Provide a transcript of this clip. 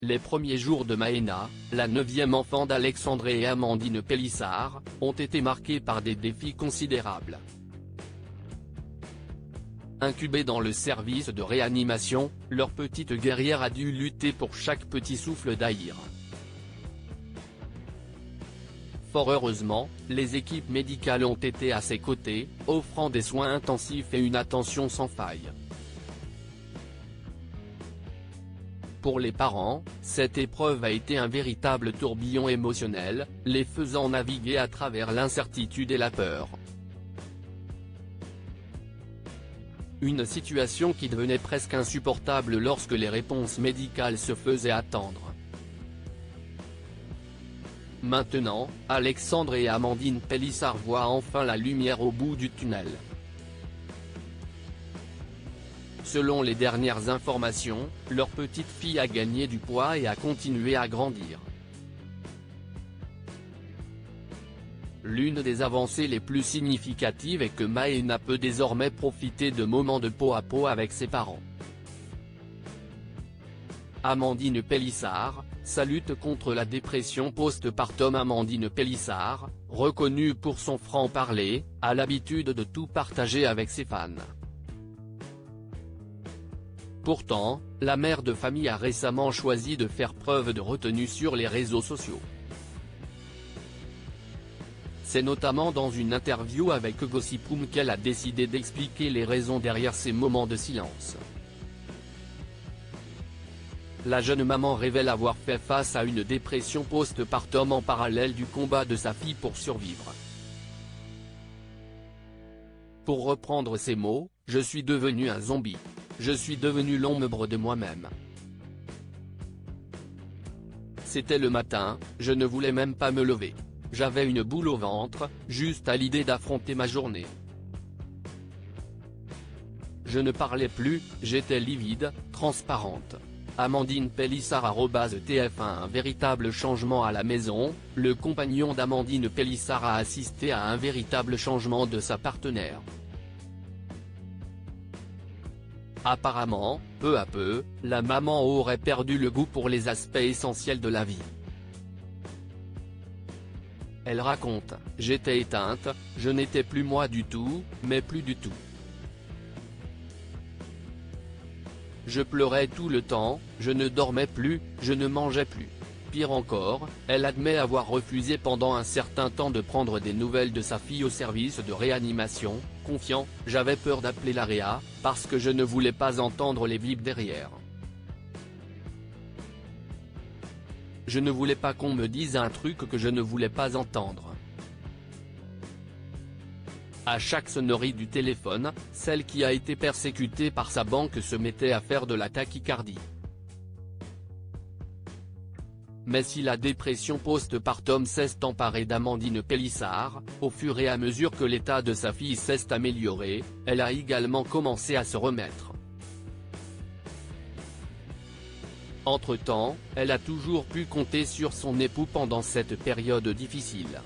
Les premiers jours de Maëna, la 9e enfant d'Alexandre et Amandine Pélissard, ont été marqués par des défis considérables. Incubée dans le service de réanimation, leur petite guerrière a dû lutter pour chaque petit souffle d'air. Fort heureusement, les équipes médicales ont été à ses côtés, offrant des soins intensifs et une attention sans faille. Pour les parents, cette épreuve a été un véritable tourbillon émotionnel, les faisant naviguer à travers l'incertitude et la peur. Une situation qui devenait presque insupportable lorsque les réponses médicales se faisaient attendre. Maintenant, Alexandre et Amandine Pélissard voient enfin la lumière au bout du tunnel. Selon les dernières informations, leur petite fille a gagné du poids et a continué à grandir. L'une des avancées les plus significatives est que Maëna peut désormais profiter de moments de peau à peau avec ses parents. Amandine Pélissard, sa lutte contre la dépression post-partum. Amandine Pélissard, reconnue pour son franc-parler, a l'habitude de tout partager avec ses fans. Pourtant, la mère de famille a récemment choisi de faire preuve de retenue sur les réseaux sociaux. C'est notamment dans une interview avec Gossip qu'elle a décidé d'expliquer les raisons derrière ces moments de silence. La jeune maman révèle avoir fait face à une dépression post-partum en parallèle du combat de sa fille pour survivre. Pour reprendre ses mots, « Je suis devenu un zombie. Je suis devenu l'ombre de moi-même. C'était le matin, je ne voulais même pas me lever. J'avais une boule au ventre, juste à l'idée d'affronter ma journée. Je ne parlais plus, j'étais livide, transparente. » Amandine Pélissard @TF1. Un véritable changement à la maison, le compagnon d'Amandine Pélissard a assisté à un véritable changement de sa partenaire. Apparemment, peu à peu, la maman aurait perdu le goût pour les aspects essentiels de la vie. Elle raconte « J'étais éteinte, je n'étais plus moi du tout, mais plus du tout. Je pleurais tout le temps, je ne dormais plus, je ne mangeais plus. » Pire encore, elle admet avoir refusé pendant un certain temps de prendre des nouvelles de sa fille au service de réanimation, confiant « J'avais peur d'appeler la réa, parce que je ne voulais pas entendre les bips derrière. Je ne voulais pas qu'on me dise un truc que je ne voulais pas entendre. » À chaque sonnerie du téléphone, celle qui a été persécutée par sa banque se mettait à faire de la tachycardie. Mais si la dépression post-partum s'est emparée d'Amandine Pélissard, au fur et à mesure que l'état de sa fille s'est amélioré, elle a également commencé à se remettre. Entre-temps, elle a toujours pu compter sur son époux pendant cette période difficile.